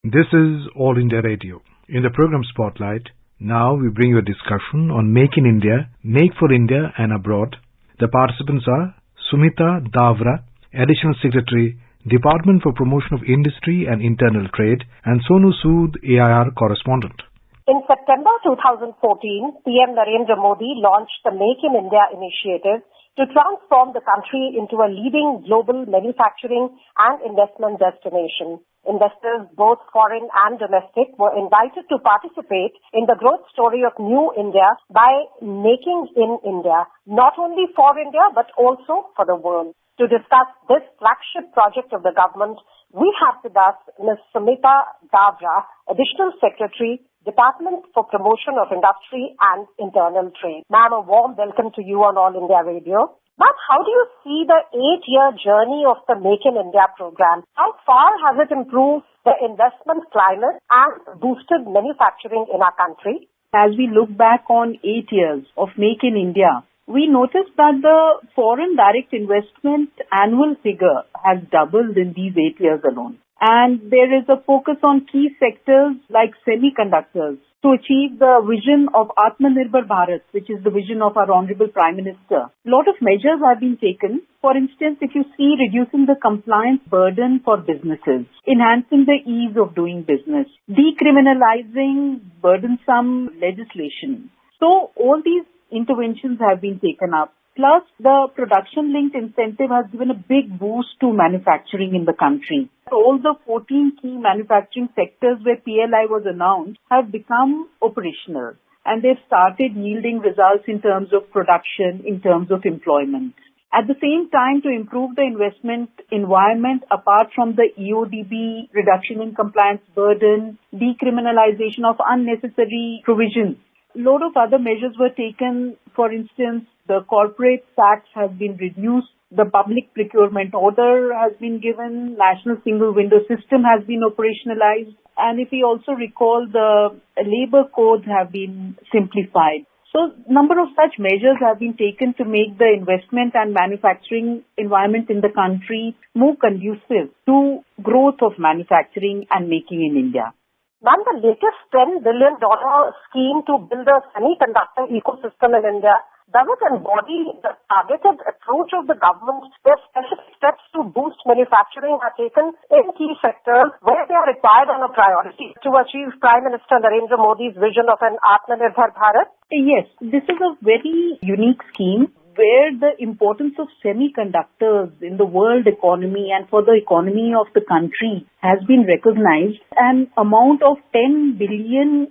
This is All India Radio. In the program Spotlight, now we bring you a discussion on Make in India, Make for India and Abroad. The participants are Sumita Davra, Additional Secretary, Department for Promotion of Industry and Internal Trade, and Sonu Sood, AIR Correspondent. In September 2014, PM Narendra Modi launched the Make in India initiative to transform the country into a leading global manufacturing and investment destination. Investors, both foreign and domestic, were invited to participate in the growth story of New India by making in India, not only for India but also for the world. To discuss this flagship project of the government, we have with us Ms. Sumita Davra, Additional Secretary, Department for Promotion of Industry and Internal Trade. Ma'am, a warm welcome to you on All India Radio. Ma'am, how do you see the 8-year journey of the Make in India program? How far has it improved the investment climate and boosted manufacturing in our country? As we look back on 8 years of Make in India, we noticed that the foreign direct investment annual figure has doubled in these 8 years alone. And there is a focus on key sectors like semiconductors to achieve the vision of Atmanirbhar Bharat, which is the vision of our Honorable Prime Minister. A lot of measures have been taken. For instance, if you see reducing the compliance burden for businesses, enhancing the ease of doing business, decriminalizing burdensome legislation. So all these interventions have been taken up. Plus, the production-linked incentive has given a big boost to manufacturing in the country. All the 14 key manufacturing sectors where PLI was announced have become operational, and they've started yielding results in terms of production, in terms of employment. At the same time, to improve the investment environment, apart from the EODB, reduction in compliance burden, decriminalization of unnecessary provisions, a lot of other measures were taken. For instance, the corporate tax has been reduced, the public procurement order has been given, national single window system has been operationalized, and if we also recall, the labor codes have been simplified. So, number of such measures have been taken to make the investment and manufacturing environment in the country more conducive to growth of manufacturing and making in India. Ma'am, the latest $10 billion scheme to build a semiconductor ecosystem in India, does it embody the targeted approach of the government where specific steps to boost manufacturing are taken in key sectors where they are required on a priority to achieve Prime Minister Narendra Modi's vision of an Atmanirbhar Bharat? Yes, this is a very unique scheme where the importance of semiconductors in the world economy and for the economy of the country has been recognized. An amount of $10 billion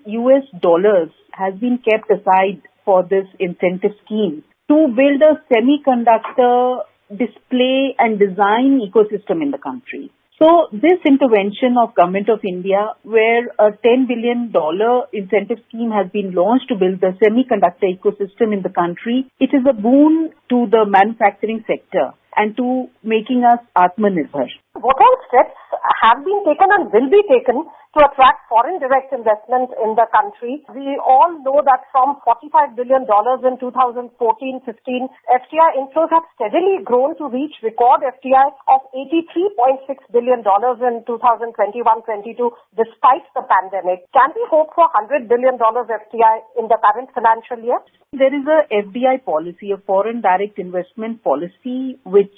has been kept aside for this incentive scheme to build a semiconductor display and design ecosystem in the country. So this intervention of Government of India, where a $10 billion incentive scheme has been launched to build the semiconductor ecosystem in the country, it is a boon to the manufacturing sector and to making us Atmanirbhar. What all steps have been taken and will be taken to attract foreign direct investment in the country? We all know that from $45 billion in 2014-15, FDI inflows have steadily grown to reach record FDI of $83.6 billion in 2021-22 despite the pandemic. Can we hope for $100 billion FDI in the current financial year? There is a FDI policy, a foreign direct investment policy, which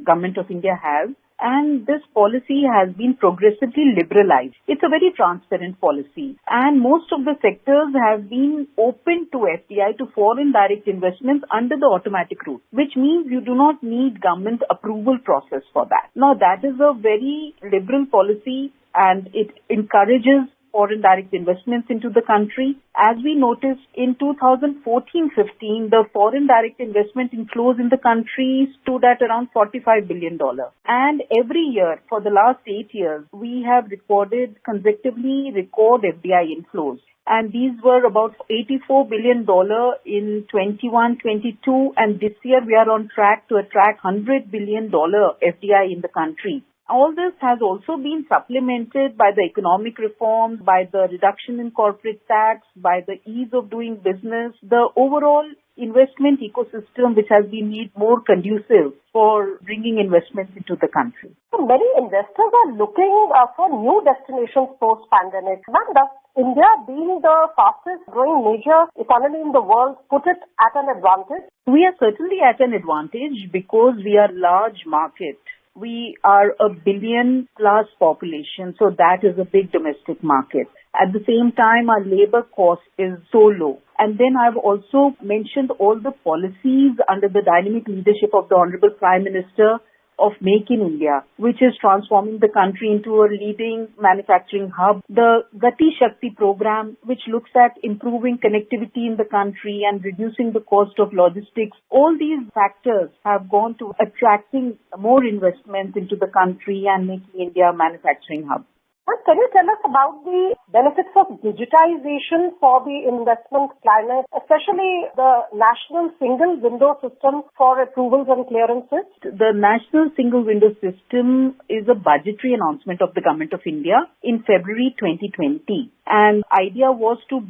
Government of India has. And this policy has been progressively liberalized. It's a very transparent policy. And most of the sectors have been open to FDI, to foreign direct investments under the automatic route, which means you do not need government approval process for that. Now, that is a very liberal policy and it encourages foreign direct investments into the country. As we noticed in 2014-15, the foreign direct investment inflows in the country stood at around $45 billion. And every year for the last 8 years, we have recorded consecutively record FDI inflows. And these were about $84 billion in 21-22, and this year we are on track to attract $100 billion FDI in the country. All this has also been supplemented by the economic reforms, by the reduction in corporate tax, by the ease of doing business, the overall investment ecosystem which has been made more conducive for bringing investments into the country. So many investors are looking for new destinations post-pandemic. Ma'am, does India, being the fastest growing major economy in the world, put it at an advantage? We are certainly at an advantage because we are a large market. We are a billion plus population, so that is a big domestic market. At the same time, our labor cost is so low. And then I've also mentioned all the policies under the dynamic leadership of the Honorable Prime Minister of Make in India, which is transforming the country into a leading manufacturing hub. The Gati Shakti program, which looks at improving connectivity in the country and reducing the cost of logistics. All these factors have gone to attracting more investments into the country and making India a manufacturing hub. Can you tell us about the benefits of digitization for the investment climate, especially the National Single Window System for approvals and clearances? The National Single Window System is a budgetary announcement of the Government of India in February 2020. And idea was to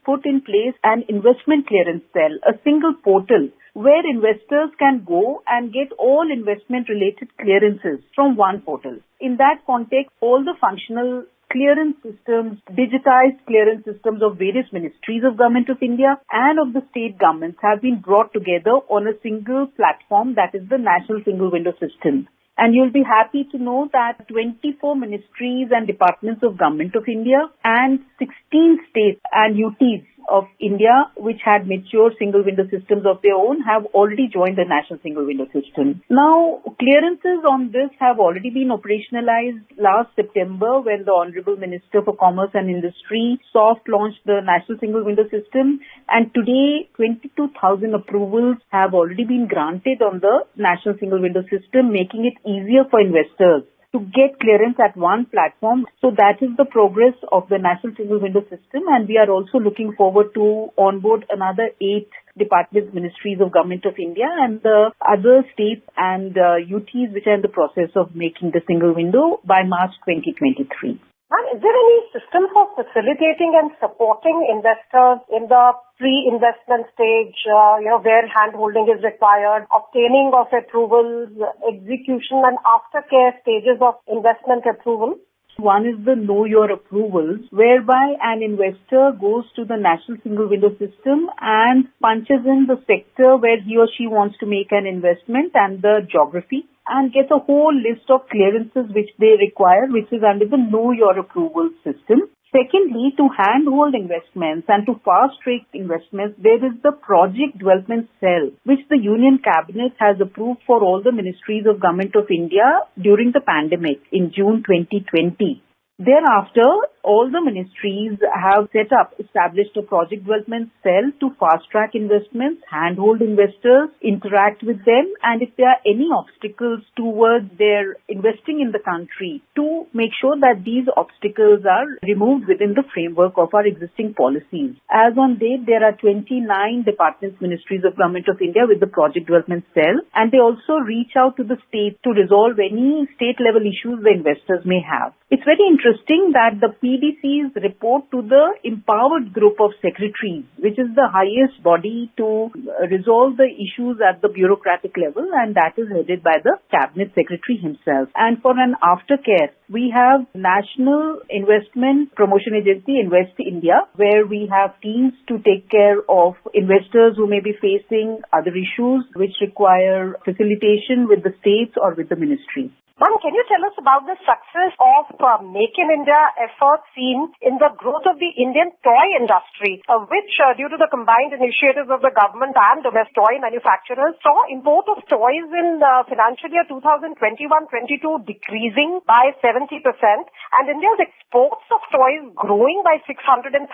put in place an investment clearance cell, a single portal where investors can go and get all investment-related clearances from one portal. In that context, all the functional clearance systems, digitized clearance systems of various ministries of Government of India and of the state governments have been brought together on a single platform, that is the National Single Window System. And you'll be happy to know that 24 ministries and departments of Government of India and 16 states and UTs of India, which had mature single window systems of their own, have already joined the National Single Window System. Now, clearances on this have already been operationalized last September when the Honorable Minister for Commerce and Industry soft launched the National Single Window System. And today, 22,000 approvals have already been granted on the National Single Window System, making it easier for investors to get clearance at one platform. So that is the progress of the National Single Window System, and we are also looking forward to onboard another 8 departments, ministries of Government of India and the other states and UTs which are in the process of making the single window by March 2023. And is there any system for facilitating and supporting investors in the pre-investment stage, where hand-holding is required, obtaining of approvals, execution and aftercare stages of investment approval? One is the Know Your Approvals, whereby an investor goes to the National Single Window System and punches in the sector where he or she wants to make an investment and the geography, and gets a whole list of clearances which they require, which is under the Know Your Approval system. Secondly, to handhold investments and to fast-track investments, there is the Project Development Cell, which the Union Cabinet has approved for all the ministries of Government of India during the pandemic in June 2020. Thereafter, all the ministries have established a project development cell to fast-track investments, handhold investors, interact with them, and if there are any obstacles towards their investing in the country, to make sure that these obstacles are removed within the framework of our existing policies. As on date, there are 29 departments, ministries of Government of India with the project development cell, and they also reach out to the state to resolve any state-level issues the investors may have. It's very interesting that the PDCs report to the empowered group of secretaries, which is the highest body to resolve the issues at the bureaucratic level, and that is headed by the Cabinet Secretary himself. And for an aftercare, we have National Investment Promotion Agency, Invest India, where we have teams to take care of investors who may be facing other issues which require facilitation with the states or with the ministry. Ma'am, can you tell us about the success of Make in India efforts seen in the growth of the Indian toy industry, which, due to the combined initiatives of the government and domestic toy manufacturers, saw import of toys in financial year 2021-22 decreasing by 70%, and India's exports of toys growing by 636%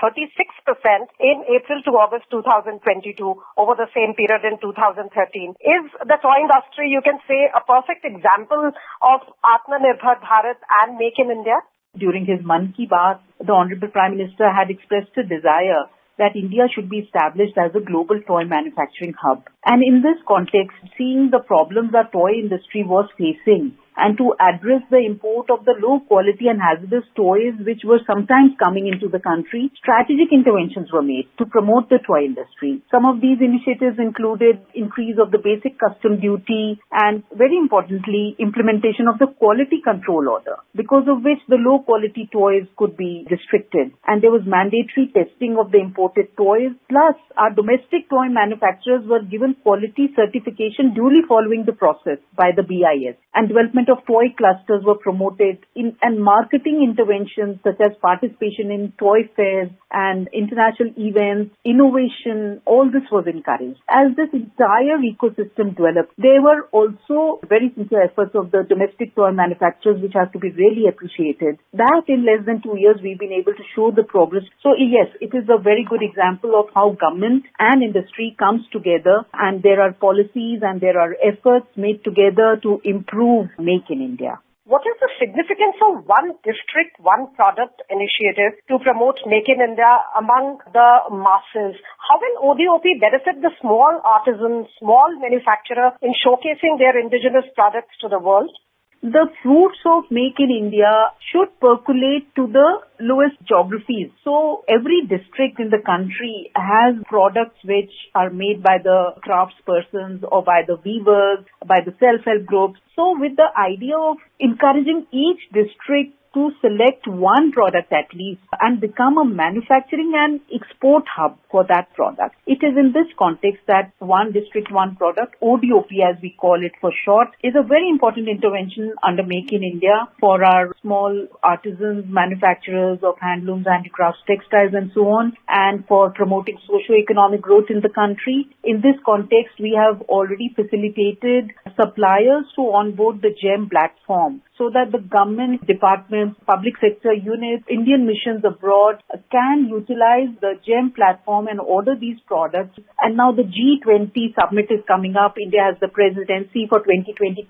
in April to August 2022 over the same period in 2013. Is the toy industry, you can say, a perfect example of Atmanirbhar Bharat and Make in India? During his Mann Ki Baat, the Honorable Prime Minister had expressed a desire that India should be established as a global toy manufacturing hub. And in this context, seeing the problems our toy industry was facing and to address the import of the low quality and hazardous toys which were sometimes coming into the country, strategic interventions were made to promote the toy industry. Some of these initiatives included increase of the basic custom duty and, very importantly, implementation of the quality control order, because of which the low quality toys could be restricted, and there was mandatory testing of the imported toys. Plus, our domestic toy manufacturers were given quality certification duly following the process by the BIS, and development of toy clusters were promoted and marketing interventions such as participation in toy fairs and international events, innovation, all this was encouraged. As this entire ecosystem developed, there were also very sincere efforts of the domestic toy manufacturers which have to be really appreciated. That in less than 2 years we've been able to show the progress. So yes, it is a very good example of how government and industry comes together, and there are policies and there are efforts made together to improve Make in India. What is the significance of one district, one product initiative to promote Make in India among the masses? How will ODOP benefit the small artisan, small manufacturer in showcasing their indigenous products to the world? The fruits of Make in India should percolate to the lowest geographies. So every district in the country has products which are made by the craftspersons or by the weavers, by the self-help groups. So with the idea of encouraging each district to select one product at least and become a manufacturing and export hub for that product. It is in this context that one district, one product, ODOP as we call it for short, is a very important intervention under Make in India for our small artisans, manufacturers of handlooms, handicrafts, textiles and so on, and for promoting socio-economic growth in the country. In this context, we have already facilitated suppliers to onboard the GEM platform so that the government departments, public sector units, Indian missions abroad can utilize the GEM platform and order these products. And now the G20 summit is coming up. India has the presidency for 2023,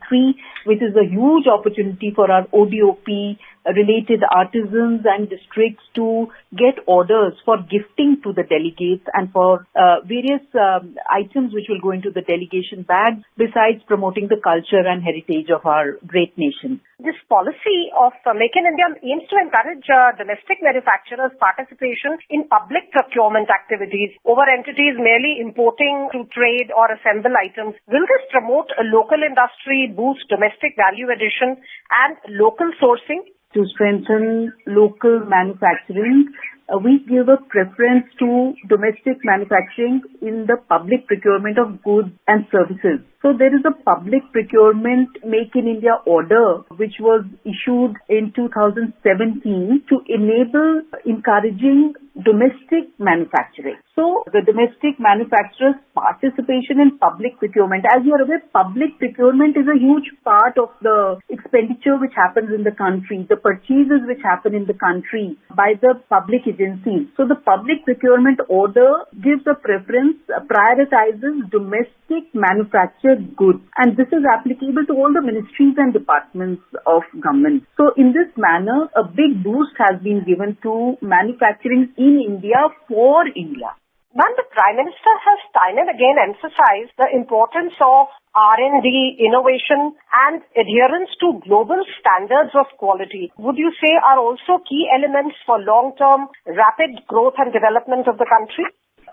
which is a huge opportunity for our ODOP related artisans and districts to get orders for gifting to the delegates and for various items which will go into the delegation bags, besides promoting the culture and heritage of our great nation. This policy of Make in India aims to encourage domestic manufacturers' participation in public procurement activities over entities merely importing to trade or assemble items. Will this promote a local industry, boost domestic value addition and local sourcing? To strengthen local manufacturing, we give a preference to domestic manufacturing in the public procurement of goods and services. So there is a public procurement Make in India order which was issued in 2017 to enable encouraging domestic manufacturing. So the domestic manufacturers' participation in public procurement. As you are aware, public procurement is a huge part of the expenditure which happens in the country, the purchases which happen in the country by the public agencies. So the public procurement order gives a preference, prioritizes domestic manufactured goods, and this is applicable to all the ministries and departments of government. So in this manner, a big boost has been given to manufacturing in India for India. Ma'am, the Prime Minister has time and again emphasized the importance of R&D, innovation and adherence to global standards of quality. Would you say are also key elements for long-term rapid growth and development of the country?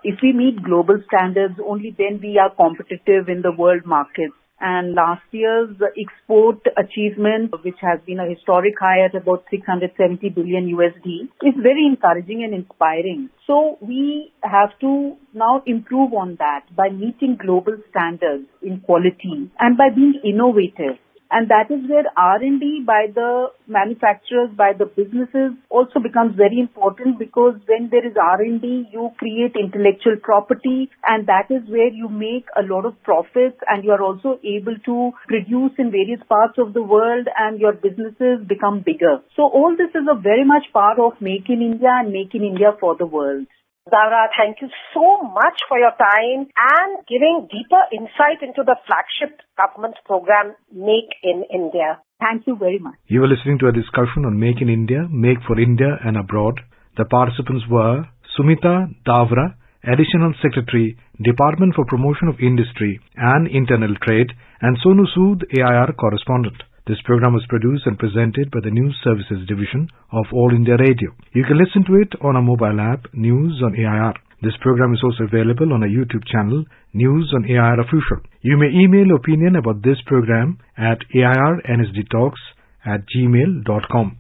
If we meet global standards, only then we are competitive in the world markets. And last year's export achievement, which has been a historic high at about 670 billion USD, is very encouraging and inspiring. So we have to now improve on that by meeting global standards in quality and by being innovative. And that is where R&D by the manufacturers, by the businesses also becomes very important, because when there is R&D, you create intellectual property, and that is where you make a lot of profits, and you are also able to produce in various parts of the world and your businesses become bigger. So all this is a very much part of Make in India and Make in India for the world. Davra, thank you so much for your time and giving deeper insight into the flagship government program, Make in India. Thank you very much. You were listening to a discussion on Make in India, Make for India and Abroad. The participants were Sumita Davra, Additional Secretary, Department for Promotion of Industry and Internal Trade, and Sonu Sood, AIR Correspondent. This program was produced and presented by the News Services Division of All India Radio. You can listen to it on our mobile app, News on AIR. This program is also available on our YouTube channel, News on AIR Official. You may email opinion about this program at airnsdtalks@gmail.com.